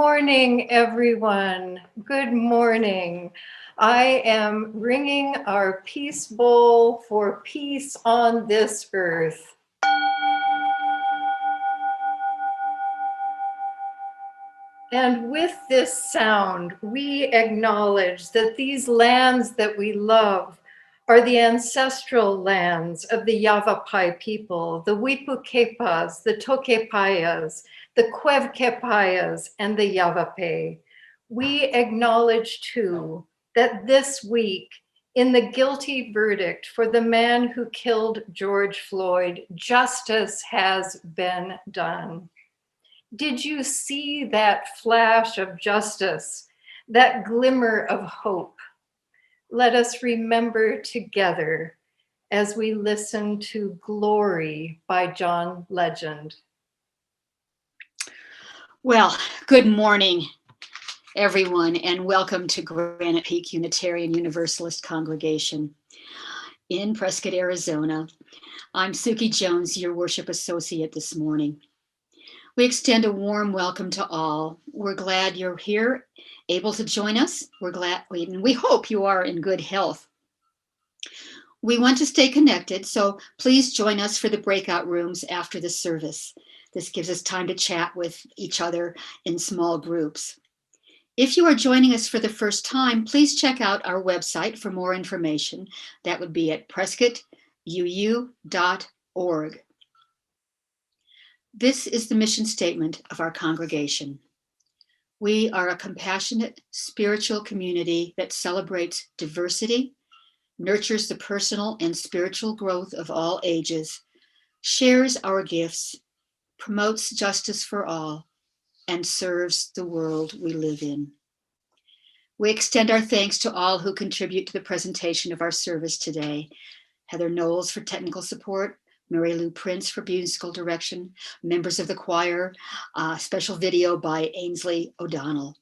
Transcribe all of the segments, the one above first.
morning, everyone. Good morning. I am ringing our peace bowl for peace on this earth. And with this sound, we acknowledge that these lands that we love are the ancestral lands of the Yavapai people, the Wipukepas, the Tokepayas, the Cuevkepayas, and the Yavapai. We acknowledge too that this week, in the guilty verdict for the man who killed George Floyd, justice has been done. Did you see that flash of justice, that glimmer of hope? Let us remember together as we listen to Glory by John Legend. Well, good morning, everyone, and welcome to Granite Peak Unitarian Universalist Congregation in Prescott, Arizona. I'm Suki Jones, your worship associate this morning. We extend a warm welcome to all. We're glad you're here, able to join us. We hope you are in good health. We want to stay connected, so please join us for the breakout rooms after the service. This gives us time to chat with each other in small groups. If you are joining us for the first time, please check out our website for more information. That would be at prescottuu.org. This is the mission statement of our congregation. We are a compassionate spiritual community that celebrates diversity, nurtures the personal and spiritual growth of all ages, shares our gifts, promotes justice for all, and serves the world we live in. We extend our thanks to all who contribute to the presentation of our service today. Heather Knowles for technical support, Mary Lou Prince for musical direction, members of the choir, special video by Ainsley O'Donnell.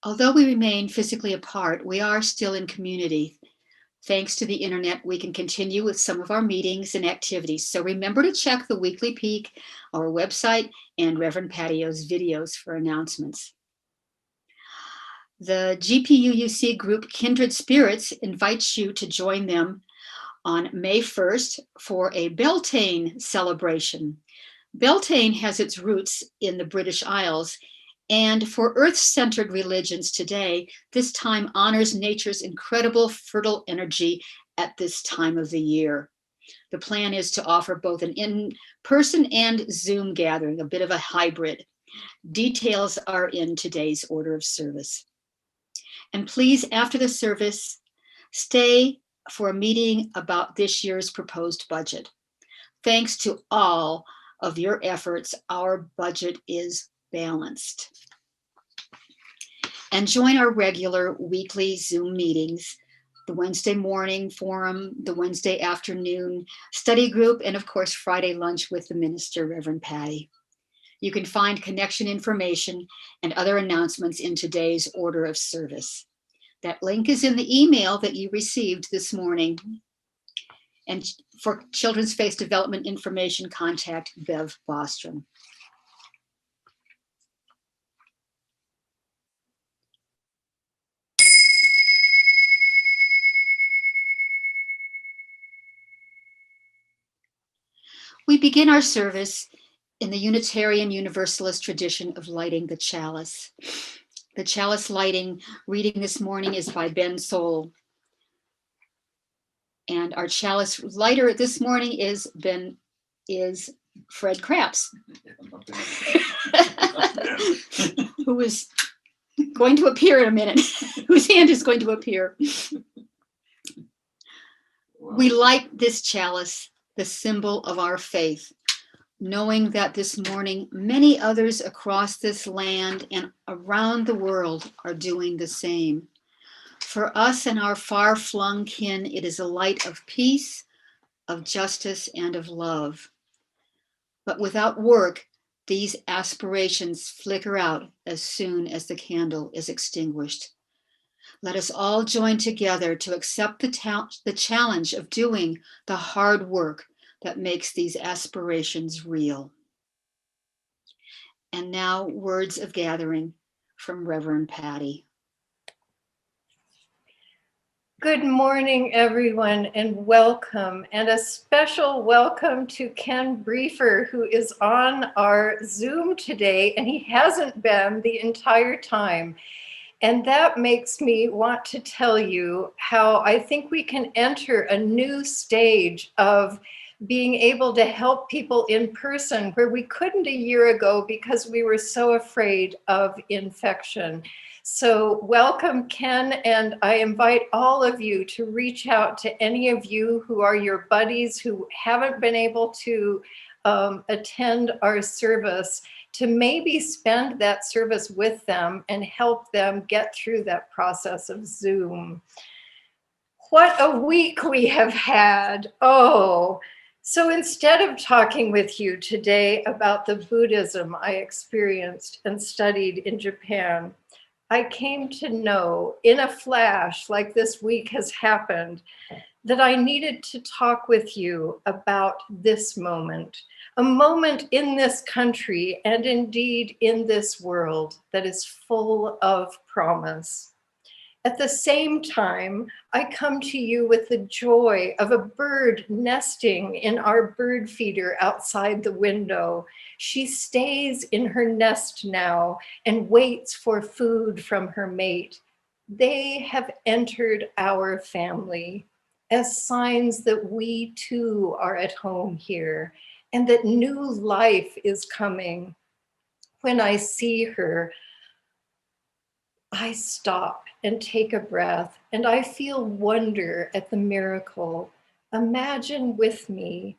Although we remain physically apart, we are still in community. Thanks to the internet, we can continue with some of our meetings and activities. So remember to check the Weekly Peak, our website, and Reverend Patio's videos for announcements. The GPUUC group Kindred Spirits invites you to join them on May 1st for a Beltane celebration. Beltane has its roots in the British Isles, and for earth-centered religions today, this time honors nature's incredible fertile energy at this time of the year. The plan is to offer both an in-person and Zoom gathering, a bit of a hybrid. Details are in today's order of service. And please, after the service, stay for a meeting about this year's proposed budget. Thanks to all of your efforts, our budget is balanced. And join our regular weekly Zoom meetings, the Wednesday morning forum, the Wednesday afternoon study group, and of course, Friday lunch with the minister, Reverend Patty. You can find connection information and other announcements in today's order of service. That link is in the email that you received this morning. And for Children's Faith Development information, contact Bev Bostrom. We begin our service in the Unitarian Universalist tradition of lighting the chalice. The chalice lighting reading this morning is by Ben Soul. And our chalice lighter this morning is Fred Krapps, who is going to appear in a minute, whose hand is going to appear. We light this chalice, the symbol of our faith, knowing that this morning many others across this land and around the world are doing the same. For us and our far-flung kin, it is a light of peace, of justice, and of love. But without work, these aspirations flicker out as soon as the candle is extinguished. Let us all join together to accept the challenge of doing the hard work that makes these aspirations real. And now, words of gathering from Reverend Patty. Good morning, everyone, and welcome. And a special welcome to Ken Briefer, who is on our Zoom today, and he hasn't been the entire time. And that makes me want to tell you how I think we can enter a new stage of being able to help people in person where we couldn't a year ago because we were so afraid of infection. So welcome, Ken, and I invite all of you to reach out to any of you who are your buddies who haven't been able to attend our service, to maybe spend that service with them and help them get through that process of Zoom. What a week we have had. Oh, so instead of talking with you today about the Buddhism I experienced and studied in Japan, I came to know in a flash, like this week has happened, that I needed to talk with you about this moment, a moment in this country and indeed in this world that is full of promise. At the same time, I come to you with the joy of a bird nesting in our bird feeder outside the window. She stays in her nest now and waits for food from her mate. They have entered our family as signs that we too are at home here and that new life is coming. When I see her, I stop and take a breath, and I feel wonder at the miracle. Imagine with me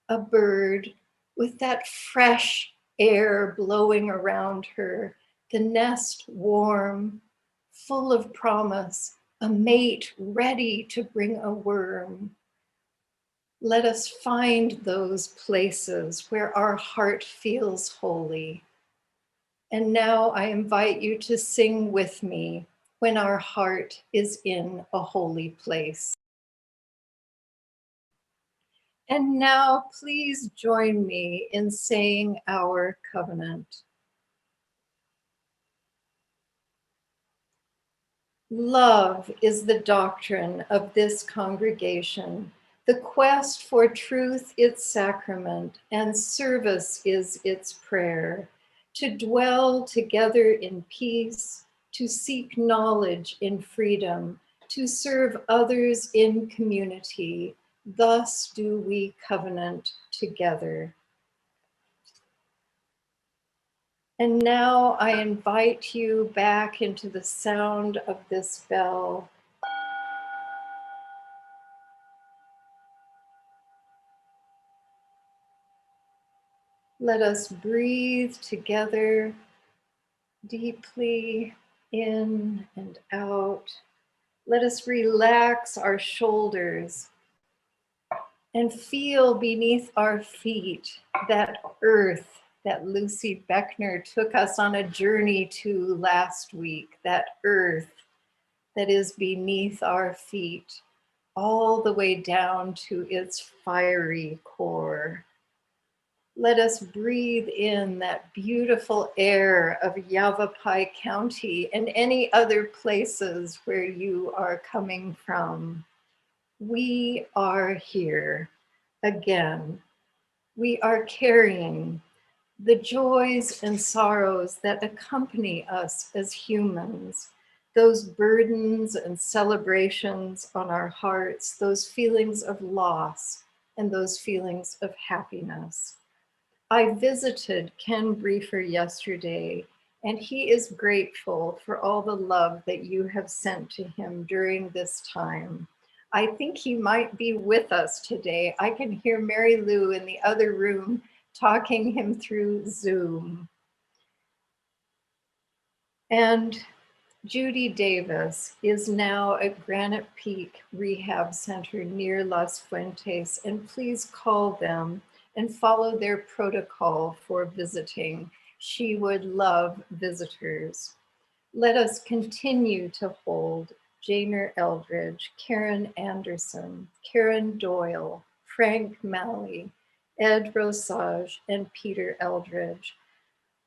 a bird with that fresh air blowing around her, the nest warm, full of promise, a mate ready to bring a worm. Let us find those places where our heart feels holy. And now I invite you to sing with me when our heart is in a holy place. And now please join me in saying our covenant. Love is the doctrine of this congregation. The quest for truth its sacrament, and service is its prayer. To dwell together in peace, to seek knowledge in freedom, to serve others in community. Thus do we covenant together. And now I invite you back into the sound of this bell. Let us breathe together deeply in and out. Let us relax our shoulders and feel beneath our feet that earth that Lucy Beckner took us on a journey to last week, that earth that is beneath our feet, all the way down to its fiery core. Let us breathe in that beautiful air of Yavapai County and any other places where you are coming from. We are here again. We are carrying the joys and sorrows that accompany us as humans, those burdens and celebrations on our hearts, those feelings of loss and those feelings of happiness. I visited Ken Briefer yesterday, and he is grateful for all the love that you have sent to him during this time. I think he might be with us today. I can hear Mary Lou in the other room talking him through Zoom. And Judy Davis is now at Granite Peak Rehab Center near Las Fuentes, and please call them and follow their protocol for visiting. She would love visitors. Let us continue to hold Janer Eldridge, Karen Anderson, Karen Doyle, Frank Malley, Ed Rosage, and Peter Eldridge.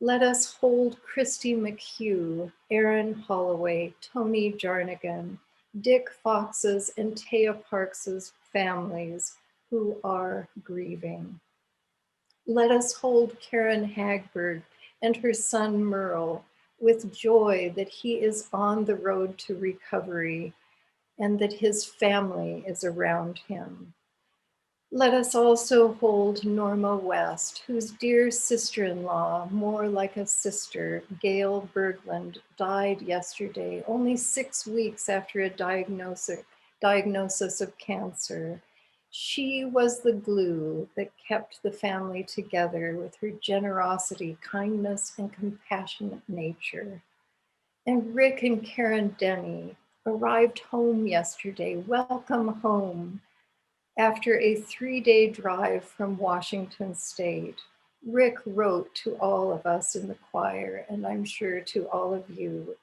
Let us hold Christy McHugh, Aaron Holloway, Tony Jarnigan, Dick Fox's and Taya Parks's families who are grieving. Let us hold Karen Hagberg and her son Merle with joy that he is on the road to recovery and that his family is around him. Let us also hold Norma West, whose dear sister-in-law, more like a sister, Gail Berglund, died yesterday, only 6 weeks after a diagnosis of cancer. She was the glue that kept the family together with her generosity, kindness, and compassionate nature. And Rick and Karen Denny arrived home yesterday. Welcome home. After a 3-day drive from Washington State, Rick wrote to all of us in the choir, and I'm sure to all of you,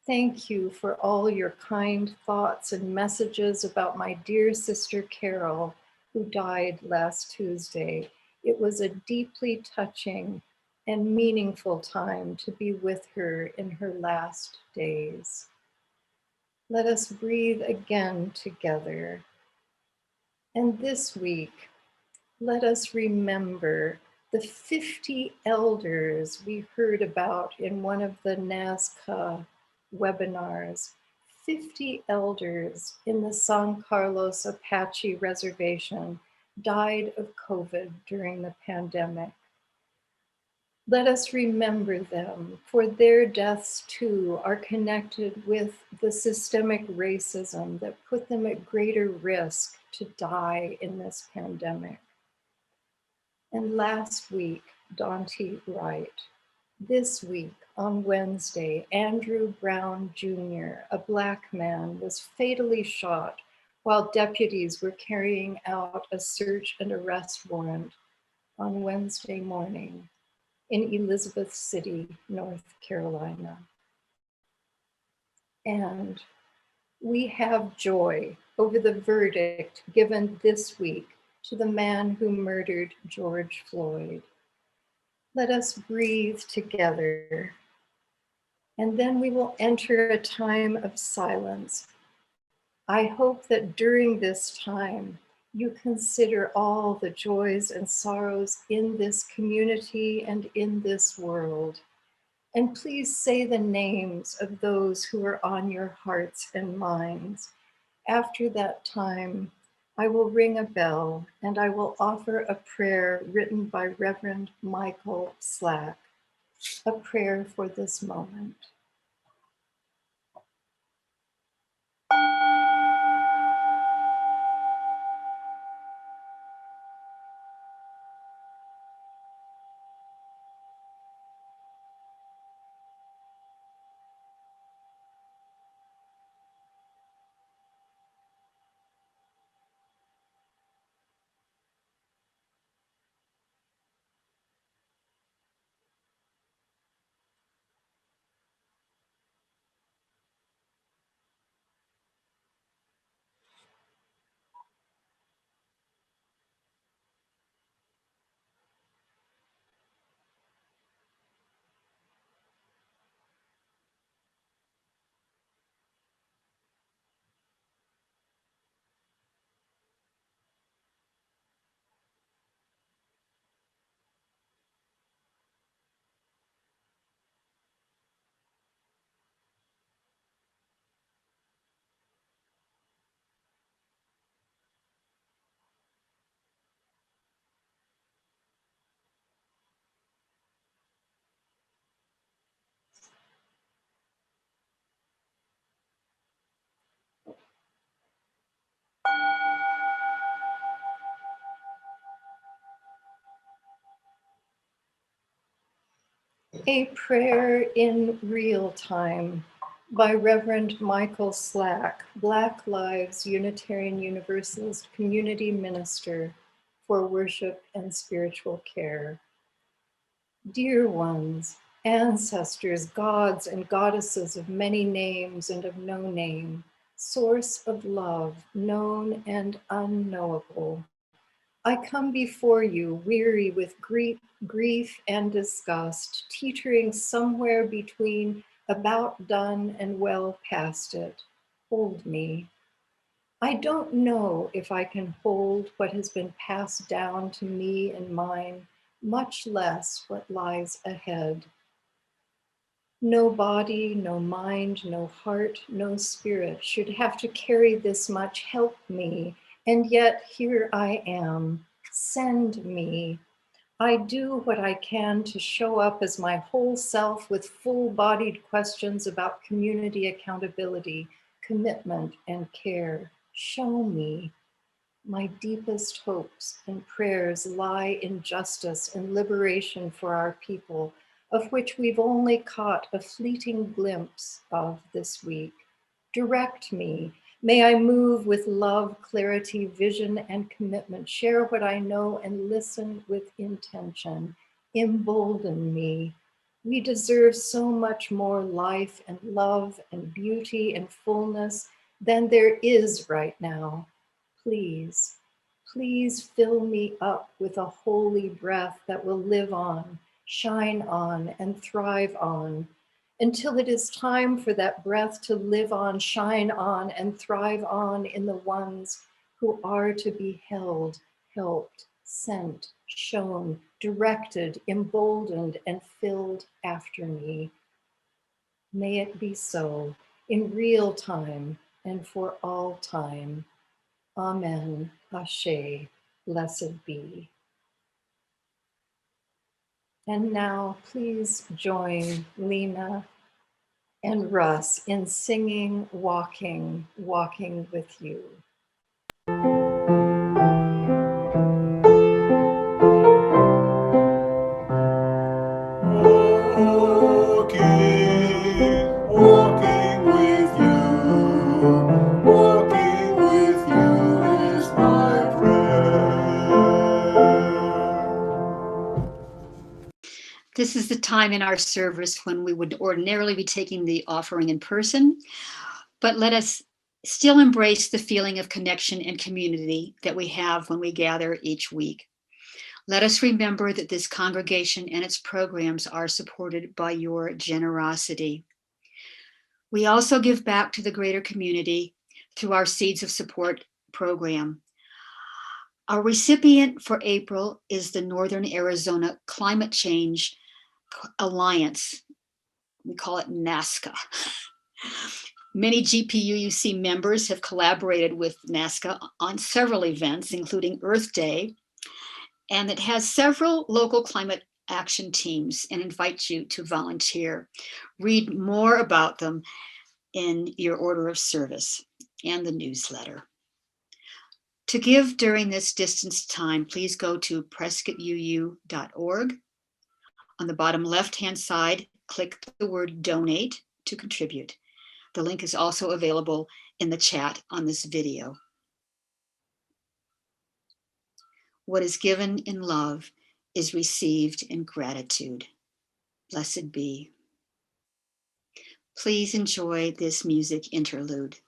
thank you for all your kind thoughts and messages about my dear sister Carol, who died last Tuesday. It was a deeply touching and meaningful time to be with her in her last days. Let us breathe again together. And this week, let us remember the 50 elders we heard about in one of the NASCA webinars. 50 elders in the San Carlos Apache Reservation died of COVID during the pandemic. Let us remember them, for their deaths too are connected with the systemic racism that put them at greater risk to die in this pandemic. And last week, Dante Wright. This week, on Wednesday, Andrew Brown Jr., a Black man, was fatally shot while deputies were carrying out a search and arrest warrant on Wednesday morning in Elizabeth City, North Carolina. And we have joy over the verdict given this week to the man who murdered George Floyd. Let us breathe together, and then we will enter a time of silence. I hope that during this time, you consider all the joys and sorrows in this community and in this world. And please say the names of those who are on your hearts and minds. After that time, I will ring a bell and I will offer a prayer written by Reverend Michael Slack, a prayer for this moment. A prayer in real time by Reverend Michael Slack, Black Lives Unitarian Universalist Community Minister for Worship and Spiritual Care. Dear ones, ancestors, gods and goddesses of many names and of no name, source of love, known and unknowable, I come before you, weary with grief and disgust, teetering somewhere between about done and well past it. Hold me. I don't know if I can hold what has been passed down to me and mine, much less what lies ahead. No body, no mind, no heart, no spirit should have to carry this much. Help me. And yet here I am. Send me. I do what I can to show up as my whole self with full-bodied questions about community accountability, commitment, and care. Show me. My deepest hopes and prayers lie in justice and liberation for our people, of which we've only caught a fleeting glimpse of this week. Direct me. May I move with love, clarity, vision, and commitment. Share what I know and listen with intention. Embolden me. We deserve so much more life and love and beauty and fullness than there is right now. Please, please fill me up with a holy breath that will live on, shine on, and thrive on until it is time for that breath to live on, shine on, and thrive on in the ones who are to be held, helped, sent, shown, directed, emboldened, and filled after me. May it be so in real time and for all time. Amen. Ashe. Blessed be. And now please join Lena and Russ in singing, walking, walking with you. Walking with you, walking with you is my prayer. This is the time in our service when we would ordinarily be taking the offering in person, but let us still embrace the feeling of connection and community that we have when we gather each week. Let us remember that this congregation and its programs are supported by your generosity. We also give back to the greater community through our Seeds of Support program. Our recipient for April is the Northern Arizona Climate Change Alliance. We call it NASCA. Many GPUUC members have collaborated with NASCA on several events, including Earth Day, and it has several local climate action teams and invites you to volunteer. Read more about them in your order of service and the newsletter. To give during this distance time, please go to prescottuu.org. On the bottom left-hand side, click the word donate to contribute. The link is also available in the chat on this video. What is given in love is received in gratitude. Blessed be. Please enjoy this music interlude.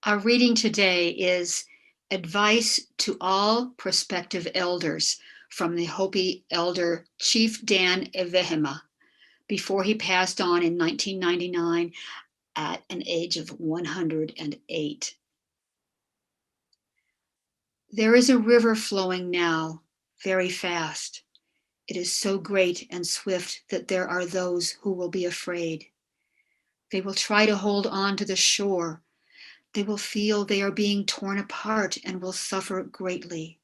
Our reading today is Advice to All Prospective Elders from the Hopi elder Chief Dan Evehema before he passed on in 1999 at an age of 108. There is a river flowing now, very fast. It is so great and swift that there are those who will be afraid. They will try to hold on to the shore. They will feel they are being torn apart and will suffer greatly.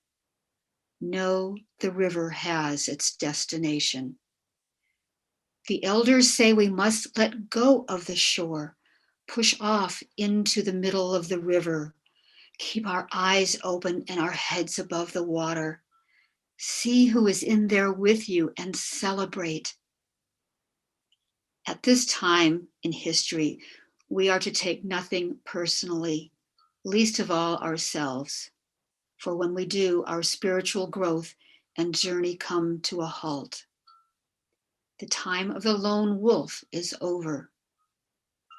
No, the river has its destination. The elders say we must let go of the shore, push off into the middle of the river, keep our eyes open and our heads above the water. See who is in there with you and celebrate. At this time in history, we are to take nothing personally, least of all ourselves. For when we do, our spiritual growth and journey come to a halt. The time of the lone wolf is over.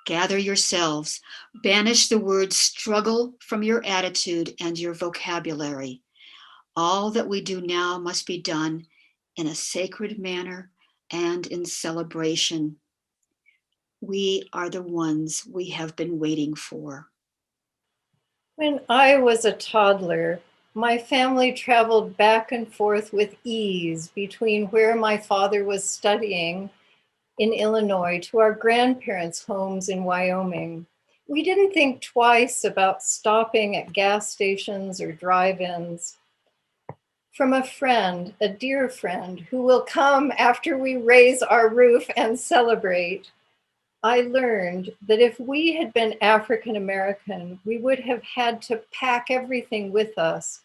Gather yourselves. Banish the word struggle from your attitude and your vocabulary. All that we do now must be done in a sacred manner and in celebration. We are the ones we have been waiting for. When I was a toddler, my family traveled back and forth with ease between where my father was studying in Illinois to our grandparents' homes in Wyoming. We didn't think twice about stopping at gas stations or drive-ins. From a friend, a dear friend, who will come after we raise our roof and celebrate, I learned that if we had been African American, we would have had to pack everything with us,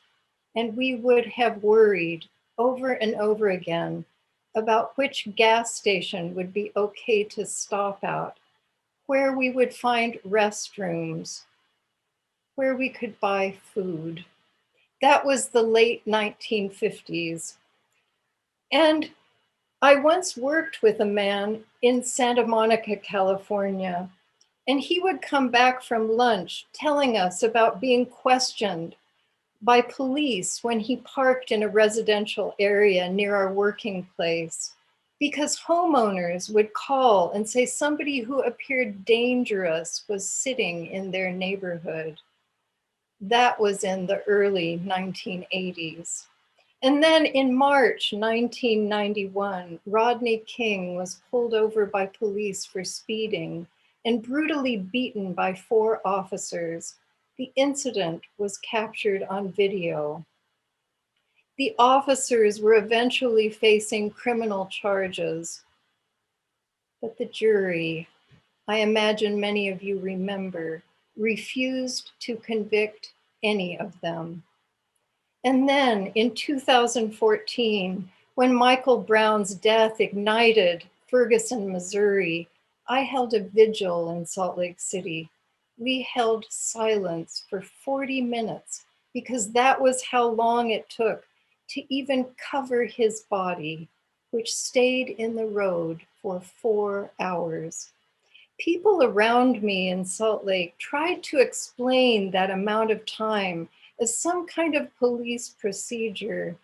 and we would have worried over and over again about which gas station would be okay to stop at, where we would find restrooms, where we could buy food. That was the late 1950s. And I once worked with a man in Santa Monica, California, and he would come back from lunch telling us about being questioned by police when he parked in a residential area near our working place, because homeowners would call and say somebody who appeared dangerous was sitting in their neighborhood. That was in the early 1980s. And then in March 1991, Rodney King was pulled over by police for speeding and brutally beaten by 4 officers. The incident was captured on video. The officers were eventually facing criminal charges, but the jury, I imagine many of you remember, refused to convict any of them. And then in 2014, when Michael Brown's death ignited Ferguson, Missouri, I held a vigil in Salt Lake City. We held silence for 40 minutes because that was how long it took to even cover his body, which stayed in the road for 4 hours. People around me in Salt Lake tried to explain that amount of time as some kind of police procedure.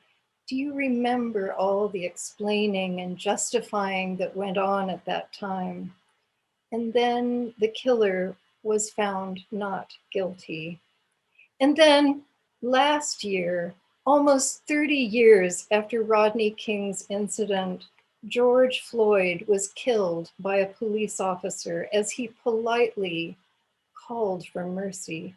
Do you remember all the explaining and justifying that went on at that time? And then the killer was found not guilty. And then last year, almost 30 years after Rodney King's incident, George Floyd was killed by a police officer as he politely called for mercy.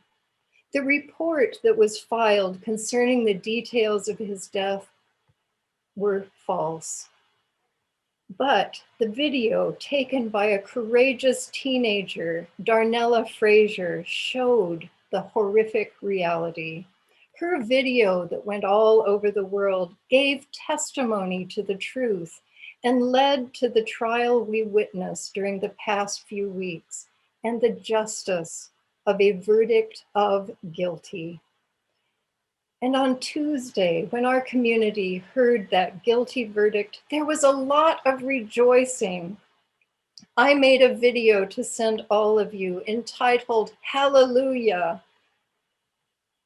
The report that was filed concerning the details of his death were false. But the video taken by a courageous teenager, Darnella Frazier, showed the horrific reality. Her video that went all over the world gave testimony to the truth and led to the trial we witnessed during the past few weeks and the justice of a verdict of guilty. And on Tuesday, when our community heard that guilty verdict, there was a lot of rejoicing. I made a video to send all of you entitled Hallelujah.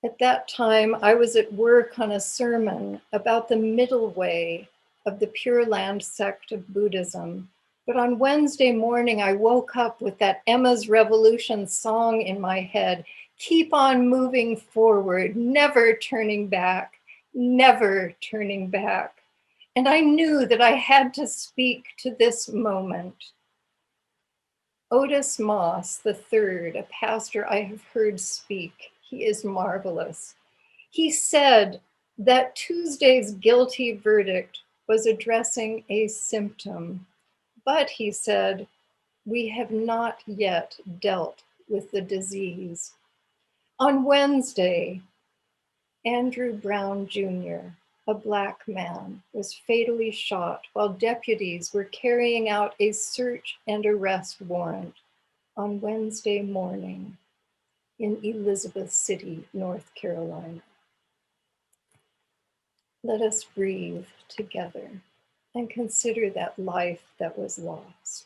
At that time, I was at work on a sermon about the middle way of the Pure Land sect of Buddhism. But on Wednesday morning, I woke up with that Emma's Revolution song in my head. Keep on moving forward, never turning back, never turning back. And I knew that I had to speak to this moment. Otis Moss III, a pastor I have heard speak, he is marvelous. He said that Tuesday's guilty verdict was addressing a symptom, but he said, we have not yet dealt with the disease. On Wednesday, Andrew Brown Jr., a Black man, was fatally shot while deputies were carrying out a search and arrest warrant on Wednesday morning in Elizabeth City, North Carolina. Let us breathe together and consider that life that was lost.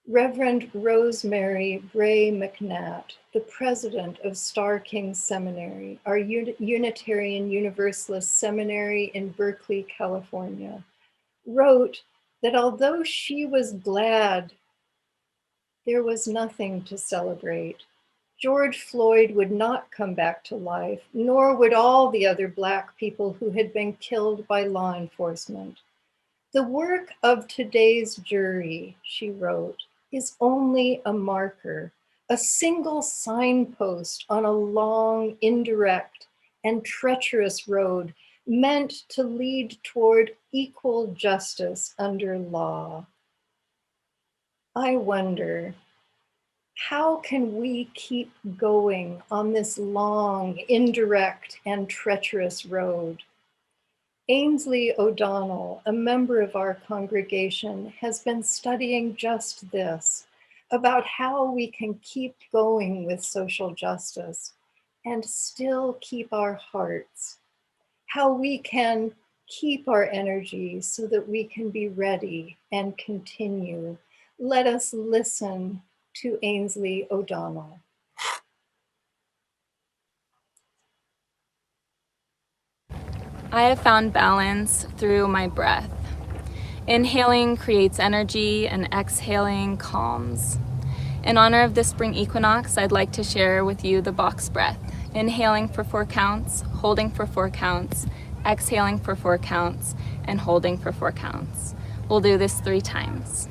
Reverend Rosemary Bray McNatt, the president of Star King Seminary, our Unitarian Universalist seminary in Berkeley, California, wrote that although she was glad there was nothing to celebrate, George Floyd would not come back to life, nor would all the other Black people who had been killed by law enforcement. The work of today's jury, she wrote, is only a marker, a single signpost on a long, indirect, and treacherous road meant to lead toward equal justice under law. I wonder, how can we keep going on this long, indirect, and treacherous road? Ainsley O'Donnell, a member of our congregation, has been studying just this, about how we can keep going with social justice and still keep our hearts, how we can keep our energy so that we can be ready and continue. Let us listen to Ainsley O'Donnell. I have found balance through my breath. Inhaling creates energy and exhaling calms. In honor of the spring equinox, I'd like to share with you the box breath. Inhaling for 4 counts, holding for 4 counts, exhaling for 4 counts, and holding for 4 counts. We'll do this 3 times.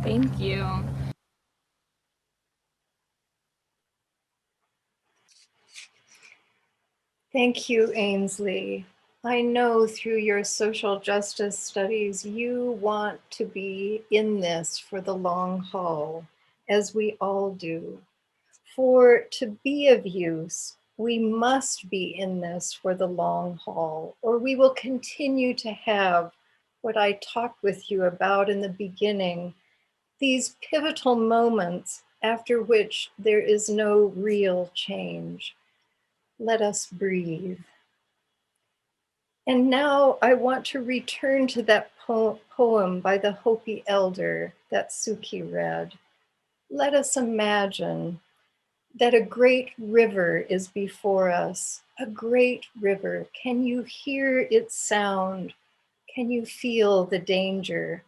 Thank you. Thank you, Ainsley. I know through your social justice studies, you want to be in this for the long haul, as we all do. For to be of use, we must be in this for the long haul, or we will continue to have what I talked with you about in the beginning, these pivotal moments after which there is no real change. Let us breathe. And now I want to return to that poem by the Hopi elder that Suki read. Let us imagine that a great river is before us, a great river. Can you hear its sound? Can you feel the danger?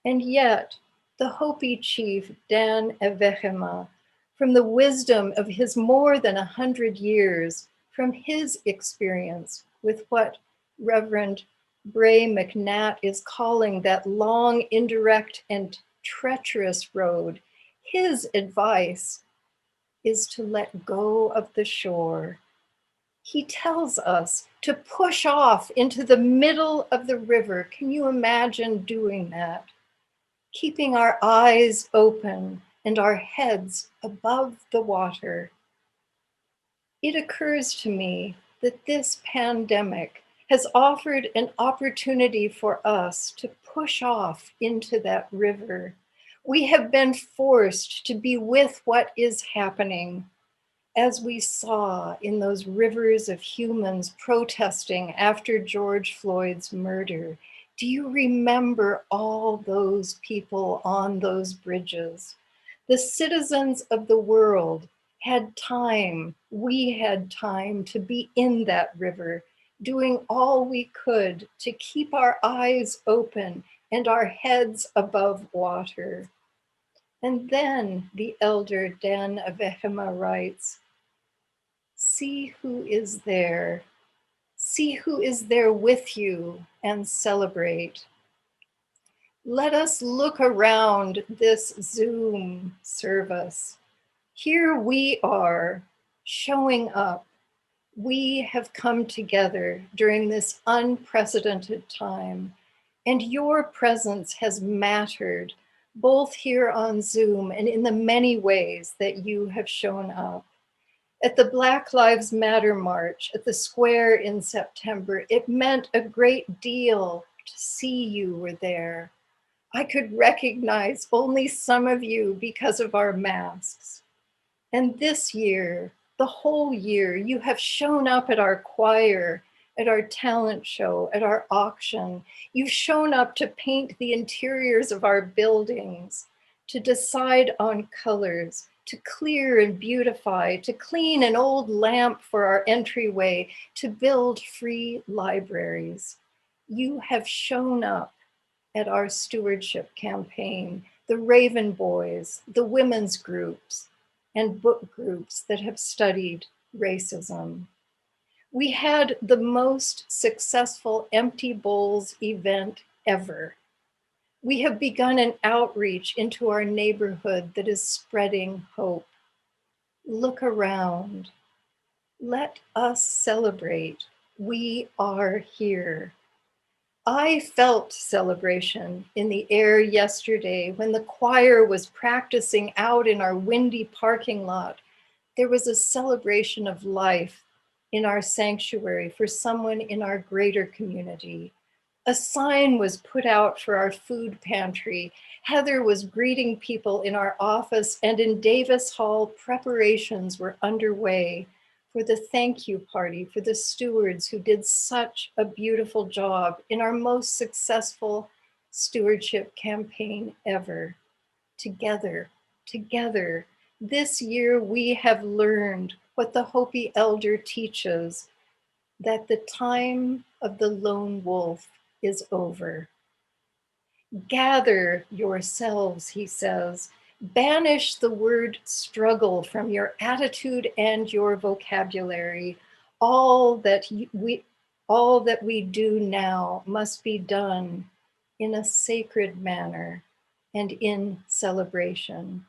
And yet, the Hopi chief, Dan Evehema, from the wisdom of his more than 100 years, from his experience with what Reverend Bray McNatt is calling that long, indirect, and treacherous road, his advice is to let go of the shore. He tells us to push off into the middle of the river. Can you imagine doing that? Keeping our eyes open and our heads above the water. It occurs to me that this pandemic has offered an opportunity for us to push off into that river. We have been forced to be with what is happening, as we saw in those rivers of humans protesting after George Floyd's murder. Do you remember all those people on those bridges? The citizens of the world had time, we had time to be in that river, doing all we could to keep our eyes open and our heads above water. And then the elder Dan Avehema writes, see who is there. See who is there with you and celebrate. Let us look around this Zoom service. Here we are showing up. We have come together during this unprecedented time, and your presence has mattered both here on Zoom and in the many ways that you have shown up. At the Black Lives Matter March at the square in September, it meant a great deal to see you were there. I could recognize only some of you because of our masks. And this year, the whole year, you have shown up at our choir, at our talent show, at our auction. You've shown up to paint the interiors of our buildings, to decide on colors, to clear and beautify, to clean an old lamp for our entryway, to build free libraries. You have shown up at our stewardship campaign, the Raven Boys, the women's groups, and book groups that have studied racism. We had the most successful Empty Bowls event ever. We have begun an outreach into our neighborhood that is spreading hope. Look around. Let us celebrate. We are here. I felt celebration in the air yesterday when the choir was practicing out in our windy parking lot. There was a celebration of life in our sanctuary for someone in our greater community. A sign was put out for our food pantry. Heather was greeting people in our office, and in Davis Hall, preparations were underway for the thank you party for the stewards who did such a beautiful job in our most successful stewardship campaign ever. Together, this year we have learned what the Hopi elder teaches, that the time of the lone wolf is over. Gather yourselves, he says. Banish the word struggle from your attitude and your vocabulary. All that we do now must be done in a sacred manner and in celebration.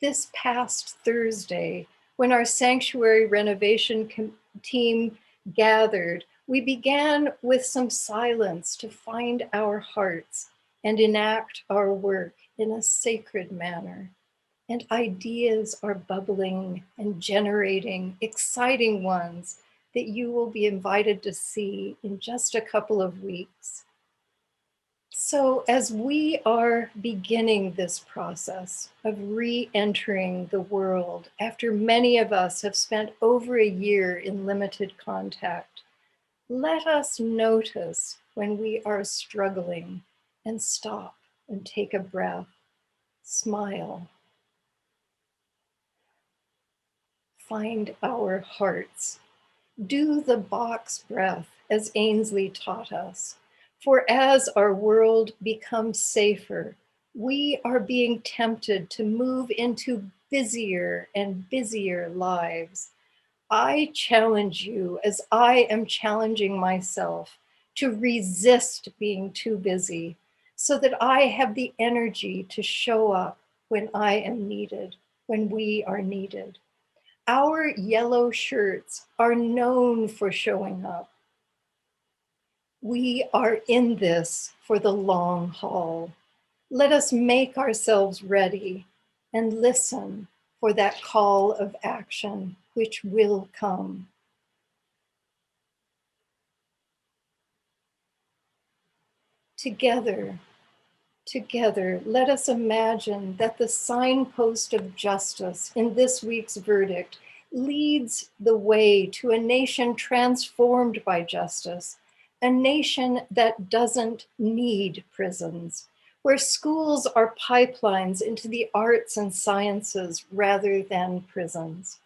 This past Thursday, when our sanctuary renovation team gathered, we began with some silence to find our hearts and enact our work in a sacred manner. And ideas are bubbling and generating exciting ones that you will be invited to see in just a couple of weeks. So as we are beginning this process of re-entering the world after many of us have spent over a year in limited contact, let us notice when we are struggling and stop and take a breath, smile, find our hearts. Do the box breath as Ainsley taught us. For as our world becomes safer, we are being tempted to move into busier and busier lives. I challenge you, as I am challenging myself, to resist being too busy so that I have the energy to show up when I am needed, when we are needed. Our yellow shirts are known for showing up. We are in this for the long haul. Let us make ourselves ready and listen for that call of action which will come. Together, let us imagine that the signpost of justice in this week's verdict leads the way to a nation transformed by justice, a nation that doesn't need prisons, where schools are pipelines into the arts and sciences rather than prisons.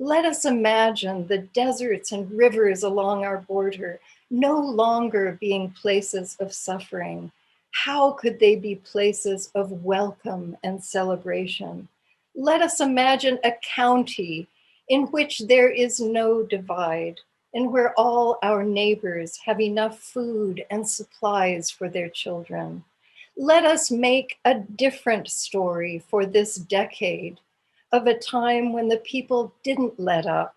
Let us imagine the deserts and rivers along our border no longer being places of suffering. How could they be places of welcome and celebration? Let us imagine a county in which there is no divide and where all our neighbors have enough food and supplies for their children. Let us make a different story for this decade of a time when the people didn't let up,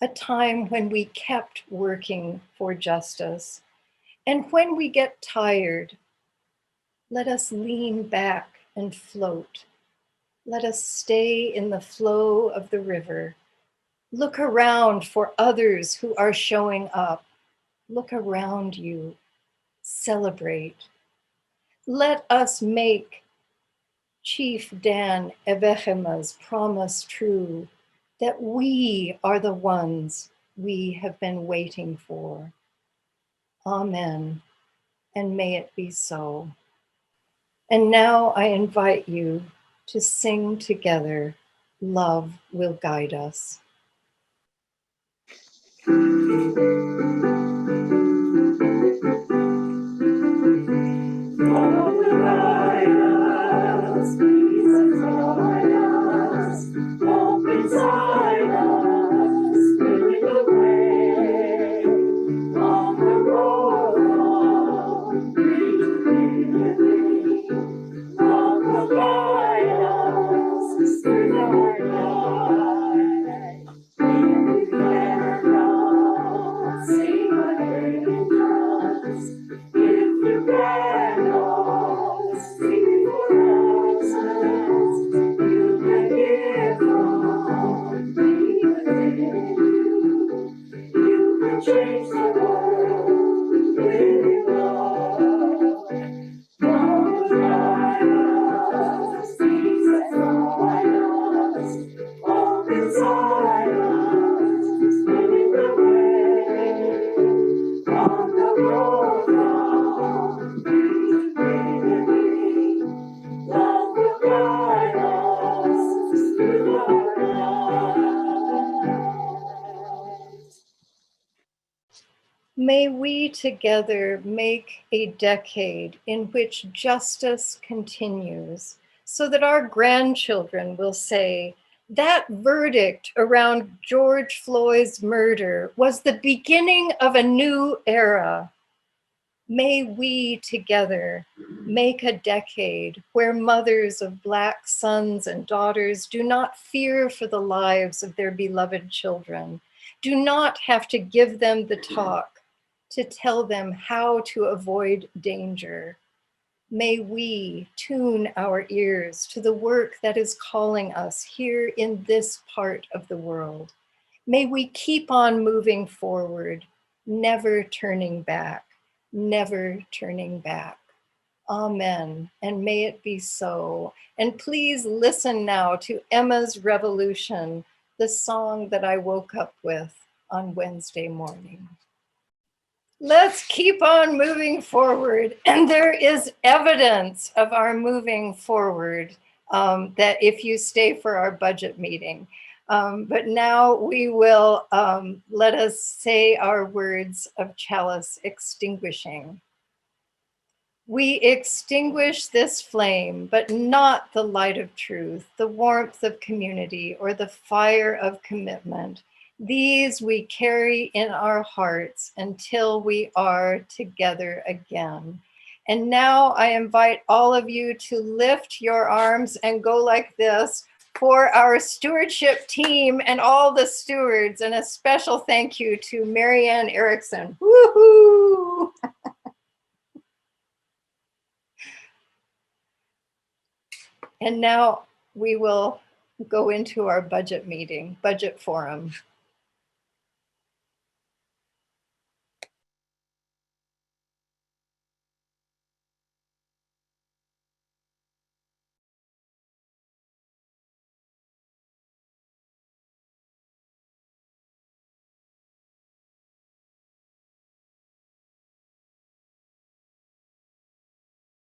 a time when we kept working for justice. And when we get tired, let us lean back and float. Let us stay in the flow of the river. Look around for others who are showing up. Look around you. Celebrate. Let us make Chief Dan Ebechema's promise true, that we are the ones we have been waiting for. Amen, and may it be so. And now I invite you to sing together, Love Will Guide Us. Love will guide us, peace inside us, hope inside us, leading the way on the road of community. Love will guide us through the night. If we cannot see what angels, if you cannot see for ourselves, you can hear from me within you. You can change the world with love. Love will guide us, peace inside us, hope inside us, leading the way on the road of community. Love will guide us through the night. May we together make a decade in which justice continues, so that our grandchildren will say, that verdict around George Floyd's murder was the beginning of a new era. May we together make a decade where mothers of Black sons and daughters do not fear for the lives of their beloved children, do not have to give them the talk to tell them how to avoid danger. May we tune our ears to the work that is calling us here in this part of the world. May we keep on moving forward, never turning back, never turning back. Amen, and may it be so. And please listen now to Emma's Revolution, the song that I woke up with on Wednesday morning. Let's keep on moving forward. And there is evidence of our moving forward that if you stay for our budget meeting. But now we will, let us say our words of Chalice extinguishing. We extinguish this flame, but not the light of truth, the warmth of community, or the fire of commitment. These we carry in our hearts until we are together again. And now I invite all of you to lift your arms and go like this for our stewardship team and all the stewards. And a special thank you to Marianne Erickson. Woohoo! And now we will go into our budget meeting, budget forum.